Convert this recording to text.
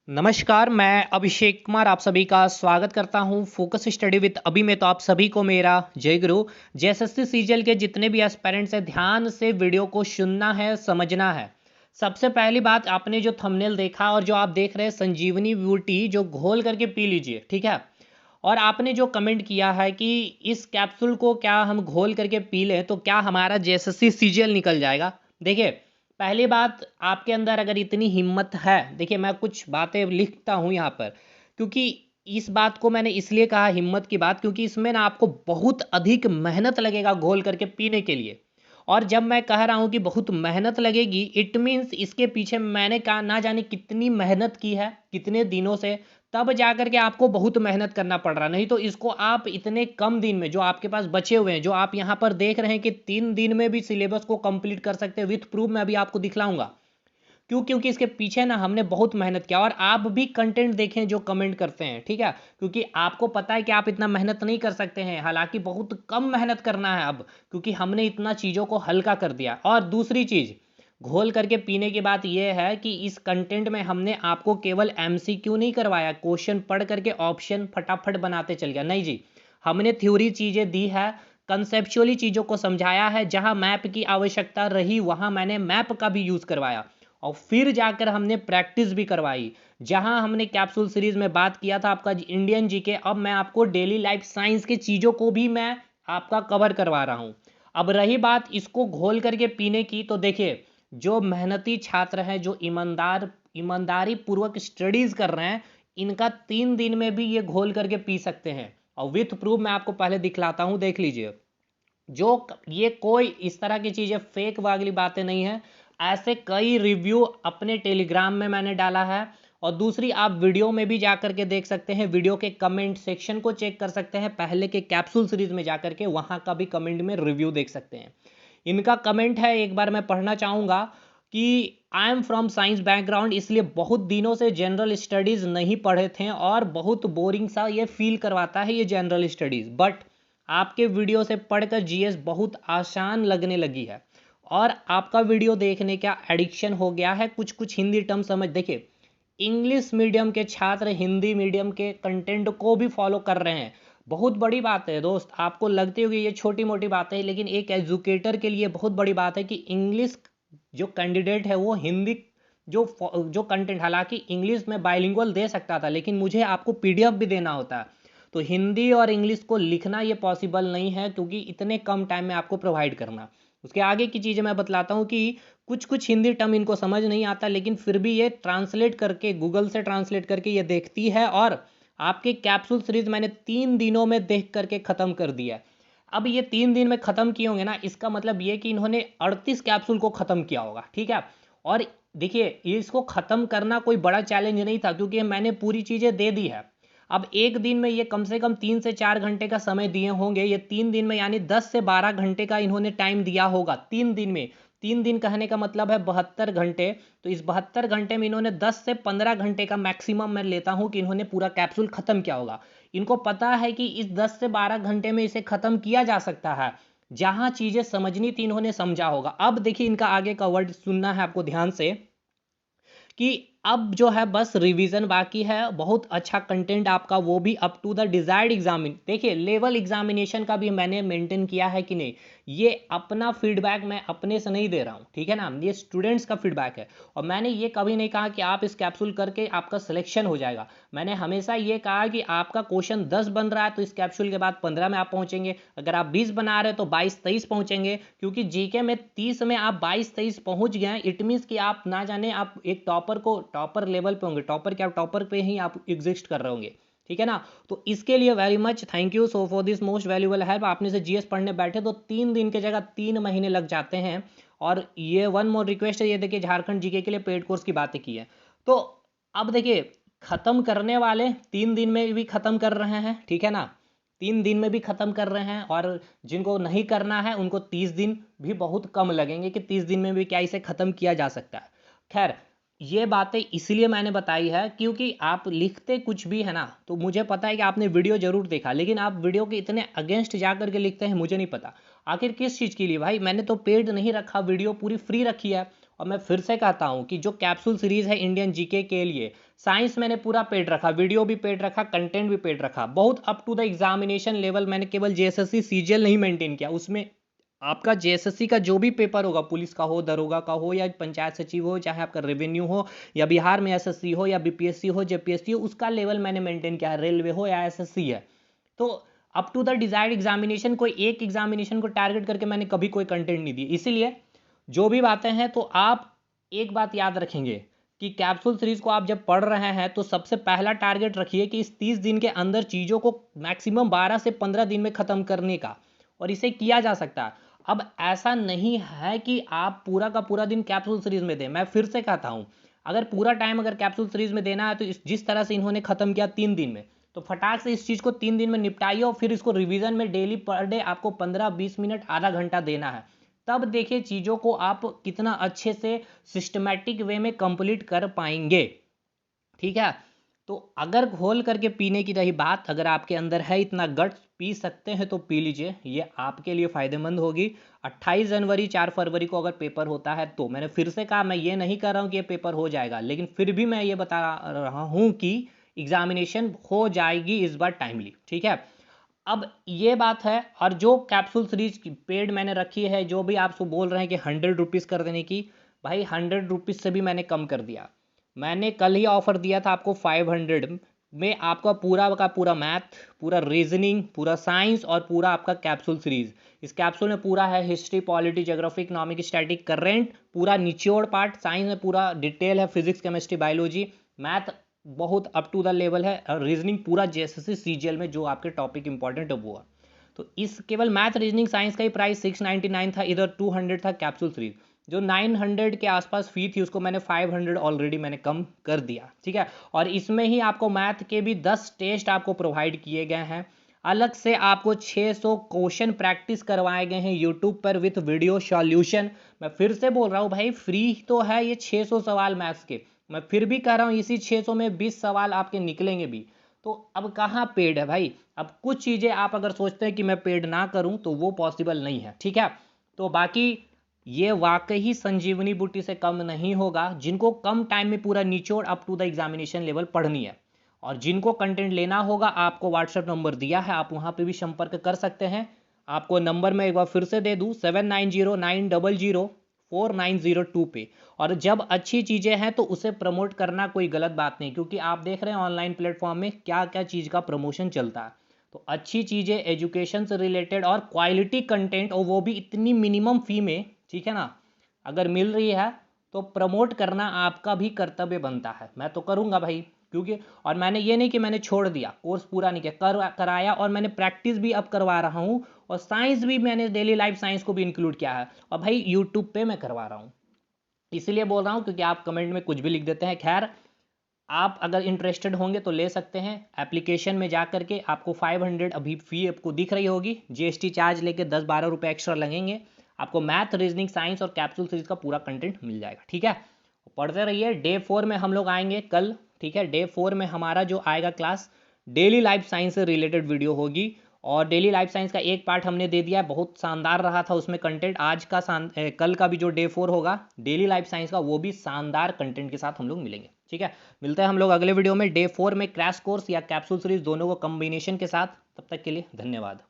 नमस्कार, मैं अभिषेक कुमार आप सभी का स्वागत करता हूं फोकस स्टडी विद अभी में। तो आप सभी को मेरा जय गुरु। जेएसएससी सीजीएल के जितने भी एस्पिरेंट्स हैं, ध्यान से वीडियो को सुनना है, समझना है। सबसे पहली बात, आपने जो थंबनेल देखा और जो आप देख रहे हैं संजीवनी ब्यूटी, जो घोल करके पी लीजिए, ठीक है। और आपने जो कमेंट किया है कि इस कैप्सूल को क्या हम घोल करके पी लें तो क्या हमारा जेएसएससी सीजीएल निकल जाएगा। देखिए, पहली बात, आपके अंदर अगर इतनी हिम्मत है, देखिए मैं कुछ बातें लिखता हूँ यहाँ पर, क्योंकि इस बात को मैंने इसलिए कहा हिम्मत की बात, क्योंकि इसमें ना आपको बहुत अधिक मेहनत लगेगा घोल करके पीने के लिए। और जब मैं कह रहा हूँ कि बहुत मेहनत लगेगी, इट मीन्स इसके पीछे मैंने कहा ना जाने कितनी मेहनत की है, कितने दिनों से, तब जा कर के आपको बहुत मेहनत करना पड़ रहा। नहीं तो इसको आप इतने कम दिन में, जो आपके पास बचे हुए हैं, जो आप यहाँ पर देख रहे हैं कि 3 दिन में भी सिलेबस को कंप्लीट कर सकते हैं विथ प्रूफ, मैं अभी आपको दिखलाऊंगा। क्यों? क्योंकि इसके पीछे ना हमने बहुत मेहनत किया। और आप भी कंटेंट देखें जो कमेंट करते हैं, ठीक है, क्योंकि आपको पता है कि आप इतना मेहनत नहीं कर सकते हैं, हालांकि बहुत कम मेहनत करना है अब, क्योंकि हमने इतना चीज़ों को हल्का कर दिया। और दूसरी चीज़, घोल करके पीने की बात यह है कि इस कंटेंट में हमने आपको केवल एमसीक्यू नहीं करवाया, क्वेश्चन पढ़ करके ऑप्शन फटाफट बनाते चल गया, नहीं जी। हमने थ्योरी चीज़ें दी है, कंसेप्चुअली चीज़ों को समझाया है, जहां मैप की आवश्यकता रही वहां मैंने मैप का भी यूज़ करवाया। और फिर जाकर हमने प्रैक्टिस भी करवाई। जहां हमने कैप्सूल सीरीज में बात किया था आपका इंडियन जीके, अब मैं आपको डेली लाइफ साइंस की चीज़ों को भी मैं आपका कवर करवा रहा हूं। अब रही बात इसको घोल करके पीने की, तो देखिए, जो मेहनती छात्र हैं, जो ईमानदारी पूर्वक स्टडीज कर रहे हैं, इनका 3 दिन में भी ये घोल करके पी सकते हैं। और विथ प्रूफ मैं आपको पहले दिखलाता हूं, देख लीजिए। जो ये कोई इस तरह की चीज़ें फेक वाली बातें नहीं है। ऐसे कई रिव्यू अपने टेलीग्राम में मैंने डाला है। और दूसरी, आप वीडियो में भी जा करके देख सकते हैं, वीडियो के कमेंट सेक्शन को चेक कर सकते हैं, पहले के कैप्सूल सीरीज में जा करके वहाँ का भी कमेंट में रिव्यू देख सकते हैं। इनका कमेंट है, एक बार मैं पढ़ना चाहूँगा कि I am from science background, इसलिए बहुत दिनों से जनरल स्टडीज़ नहीं पढ़े थे और बहुत बोरिंग सा ये फील करवाता है ये जनरल स्टडीज़, बट आपके वीडियो से पढ़कर जीएस बहुत आसान लगने लगी है। और आपका वीडियो देखने का एडिक्शन हो गया है। कुछ कुछ हिंदी टर्म समझ, देखिए, इंग्लिश मीडियम के छात्र हिंदी मीडियम के कंटेंट को भी फॉलो कर रहे हैं। बहुत बड़ी बात है दोस्त, आपको लगती होगी ये छोटी मोटी बात है, लेकिन एक एजुकेटर के लिए बहुत बड़ी बात है कि इंग्लिश जो कैंडिडेट है वो हिंदी जो जो कंटेंट, हालांकि इंग्लिश में बाइलिंगुअल दे सकता था, लेकिन मुझे आपको पीडीएफ भी देना होता है, तो हिंदी और इंग्लिश को लिखना ये पॉसिबल नहीं है, क्योंकि इतने कम टाइम में आपको प्रोवाइड करना। उसके आगे की चीज़ें मैं बतलाता हूँ कि कुछ कुछ हिंदी टर्म इनको समझ नहीं आता, लेकिन फिर भी ये ट्रांसलेट करके, गूगल से ट्रांसलेट करके ये देखती है। और आपके कैप्सूल सीरीज मैंने 3 दिनों में देख करके ख़त्म कर दिया। अब ये 3 दिन में ख़त्म किए होंगे ना, इसका मतलब ये कि इन्होंने 38 कैप्सूल को ख़त्म किया होगा, ठीक है। और देखिए, इसको ख़त्म करना कोई बड़ा चैलेंज नहीं था, क्योंकि मैंने पूरी चीज़ें दे दी है। अब एक दिन में ये कम से कम 3 से 4 घंटे का समय दिए होंगे, ये 3 दिन में यानी 10 से 12 घंटे का इन्होंने टाइम दिया होगा 3 दिन में। 3 दिन कहने का मतलब है 72 घंटे। तो इस 72 घंटे में इन्होंने 10 से 15 घंटे का मैक्सिमम मैं लेता हूं कि इन्होंने पूरा कैप्सूल खत्म किया होगा। इनको पता है कि इस 10 से 12 घंटे में इसे खत्म किया जा सकता है। जहां चीजें समझनी थी इन्होंने समझा होगा। अब देखिए, इनका आगे का वर्ड सुनना है आपको ध्यान से, कि अब जो है बस रिवीजन बाकी है। बहुत अच्छा कंटेंट आपका, वो भी up to the desired examine. देखिए, लेवल एग्जामिनेशन का भी मैंने मेंटेन किया है कि नहीं, ये अपना फीडबैक मैं अपने से नहीं दे रहा हूँ, ठीक है ना, ये स्टूडेंट्स का फीडबैक है। और मैंने ये कभी नहीं कहा कि आप इस कैप्सूल करके आपका सिलेक्शन हो जाएगा। मैंने हमेशा ये कहा कि आपका क्वेश्चन 10 बन रहा है तो इस कैप्सूल के बाद 15 में आप पहुंचेंगे, अगर आप 20 बना रहे हैं तो 22-23 पहुंचेंगे, क्योंकि जीके में 30 में आप 22-23 पहुंच गए, इट मीन्स कि आप ना जाने आप एक टॉपर लेवल पे होंगे। टॉपर क्या, टॉपर पे ही आप एग्जिस्ट कर रहे होंगे, ठीक है ना। तो इसके लिए very much thank you so for this most valuable help. आपने से जीएस पढ़ने बैठे तो 3 दिन की जगह 3 महीने लग जाते हैं। और ये वन मोर रिक्वेस्ट है, ये देखिए, झारखंड जीके के लिए पेड कोर्स की बातें की है। तो अब देखिए, खत्म करने वाले 3 दिन में भी खत्म कर रहे हैं, ठीक है ना, 3 दिन में भी खत्म कर रहे हैं। और जिनको नहीं करना है उनको 30 दिन भी बहुत कम लगेंगे कि 30 दिन में भी क्या इसे खत्म किया जा सकता है। खैर, ये बातें इसलिए मैंने बताई है क्योंकि आप लिखते कुछ भी है ना, तो मुझे पता है कि आपने वीडियो जरूर देखा, लेकिन आप वीडियो के इतने अगेंस्ट जा करके लिखते हैं, मुझे नहीं पता आखिर किस चीज़ के लिए। भाई, मैंने तो पेड नहीं रखा, वीडियो पूरी फ्री रखी है। और मैं फिर से कहता हूँ कि जो कैप्सूल सीरीज़ है इंडियन जीके के लिए, साइंस मैंने पूरा पेड रखा, वीडियो भी पेड रखा, कंटेंट भी पेड रखा, बहुत up to the examination level. मैंने केवल जेएसएससी सीजीएल नहीं मेंटेन किया, उसमें आपका जेएसएससी का जो भी पेपर होगा, पुलिस का हो, दरोगा का हो, या पंचायत सचिव हो, चाहे आपका रेवेन्यू हो, या बिहार में एसएससी हो, या बीपीएससी हो, जेपीएससी हो, उसका लेवल मैंने मेंटेन किया है, रेलवे हो या एसएससी है। तो up to the desired examination, कोई एक एग्जामिनेशन को टारगेट करके मैंने कभी कोई कंटेंट नहीं दिया। इसीलिए जो भी बातें हैं, तो आप एक बात याद रखेंगे कि कैप्सूल सीरीज को आप जब पढ़ रहे हैं तो सबसे पहला टारगेट रखिए कि इस 30 दिन के अंदर चीज़ों को मैक्सिमम 12 से 15 दिन में ख़त्म करने का, और इसे किया जा सकता है। अब ऐसा नहीं है कि आप पूरा का पूरा दिन कैप्सूल सीरीज में दें। मैं फिर से कहता हूं, अगर पूरा टाइम अगर कैप्सूल सीरीज में देना है तो जिस तरह से इन्होंने खत्म किया 3 दिन में, तो फटाक से इस चीज़ को 3 दिन में निपटाइए, और फिर इसको रिवीजन में डेली पर डे आपको 15-20 मिनट आधा घंटा देना है। तब देखिए चीज़ों को आप कितना अच्छे से सिस्टमैटिक वे में कंप्लीट कर पाएंगे। ठीक है, तो अगर घोल करके पीने की रही बात, अगर आपके अंदर है इतना गट्स, पी सकते हैं तो पी लीजिए, ये आपके लिए फ़ायदेमंद होगी। 28 जनवरी 4 फरवरी को अगर पेपर होता है, तो मैंने फिर से कहा, मैं ये नहीं कर रहा हूँ कि ये पेपर हो जाएगा, लेकिन फिर भी मैं ये बता रहा हूँ कि एग्जामिनेशन हो जाएगी इस बार टाइमली। ठीक है, अब ये बात है। और जो कैप्सूल सीरीज की पेड मैंने रखी है, जो भी आप बोल रहे हैं कि 100 रुपीज़ कर देने की, भाई 100 रुपीज़ से भी मैंने कम कर दिया। मैंने कल ही ऑफर दिया था आपको 500 में, आपका पूरा का पूरा मैथ, पूरा रीजनिंग, पूरा साइंस, और पूरा आपका कैप्सूल सीरीज। इस कैप्सूल में पूरा है history, polity, geography, economic, static, current, पूरा निचोड़ पार्ट। साइंस में पूरा डिटेल है, फिजिक्स, केमिस्ट्री, बायोलॉजी। मैथ बहुत अप टू द लेवल है, और रीजनिंग पूरा जेएसएससी सीजीएल में जो आपके टॉपिक इंपॉर्टेंट है वो है। तो इस केवल मैथ, रीजनिंग, साइंस का ही प्राइस 699 था, इधर 200 था कैप्सूल सीरीज। जो 900 के आसपास फी थी, उसको मैंने 500 ऑलरेडी मैंने कम कर दिया। ठीक है, और इसमें ही आपको मैथ के भी 10 टेस्ट आपको प्रोवाइड किए गए हैं। अलग से आपको 600 क्वेश्चन प्रैक्टिस करवाए गए हैं यूट्यूब पर विथ वीडियो सॉल्यूशन। मैं फिर से बोल रहा हूँ भाई, फ्री तो है ये 600 सवाल मैथ्स के। मैं फिर भी कह रहा हूँ, इसी 600 में 20 सवाल आपके निकलेंगे भी। तो अब कहाँ पेड है भाई? अब कुछ चीज़ें आप अगर सोचते हैं कि मैं पेड ना करूँ, तो वो पॉसिबल नहीं है। ठीक है, तो बाकी ये वाकई संजीवनी बूटी से कम नहीं होगा। जिनको कम टाइम में पूरा निचोड़ up to the examination level पढ़नी है, और जिनको कंटेंट लेना होगा, आपको व्हाट्सएप नंबर दिया है, आप वहाँ पे भी संपर्क कर सकते हैं। आपको नंबर मैं एक बार फिर से दे दूँ, 7909004902 पे। और जब अच्छी चीज़ें हैं तो उसे प्रमोट करना कोई गलत बात नहीं, क्योंकि आप देख रहे हैं ऑनलाइन प्लेटफॉर्म में क्या क्या चीज़ का प्रमोशन चलता है। तो अच्छी चीज़ें, एजुकेशन से रिलेटेड और क्वालिटी कंटेंट, और वो भी इतनी मिनिमम फ़ी में, ठीक है ना, अगर मिल रही है तो प्रमोट करना आपका भी कर्तव्य बनता है। मैं तो करूँगा भाई, क्योंकि और मैंने ये नहीं कि मैंने छोड़ दिया, कोर्स पूरा नहीं किया, कराया, और मैंने प्रैक्टिस भी अब करवा रहा हूँ, और साइंस भी मैंने डेली लाइफ साइंस को भी इंक्लूड किया है, और भाई यूट्यूब पे मैं करवा रहा हूँ। इसलिए बोल रहा हूँ क्योंकि आप कमेंट में कुछ भी लिख देते हैं। खैर, आप अगर इंटरेस्टेड होंगे तो ले सकते हैं। एप्लीकेशन में जा करके आपको 500 अभी फ़ी आपको दिख रही होगी, जीएसटी चार्ज लेके 10-12 रुपये एक्स्ट्रा लगेंगे। आपको मैथ, रीजनिंग, साइंस और कैप्सूल सीरीज का पूरा कंटेंट मिल जाएगा। ठीक है, पढ़ते रहिए। डे 4 में हम लोग आएंगे कल। ठीक है, डे 4 में हमारा जो आएगा क्लास, डेली लाइफ साइंस से रिलेटेड वीडियो होगी। और डेली लाइफ साइंस का एक पार्ट हमने दे दिया है, बहुत शानदार रहा था उसमें कंटेंट। आज का कल का भी जो डे 4 होगा डेली लाइफ साइंस का, वो भी शानदार कंटेंट के साथ हम लोग मिलेंगे। ठीक है, मिलते हैं हम लोग अगले वीडियो में डे 4 में, क्रैश कोर्स या कैप्सूल सीरीज दोनों को कॉम्बिनेशन के साथ। तब तक के लिए धन्यवाद।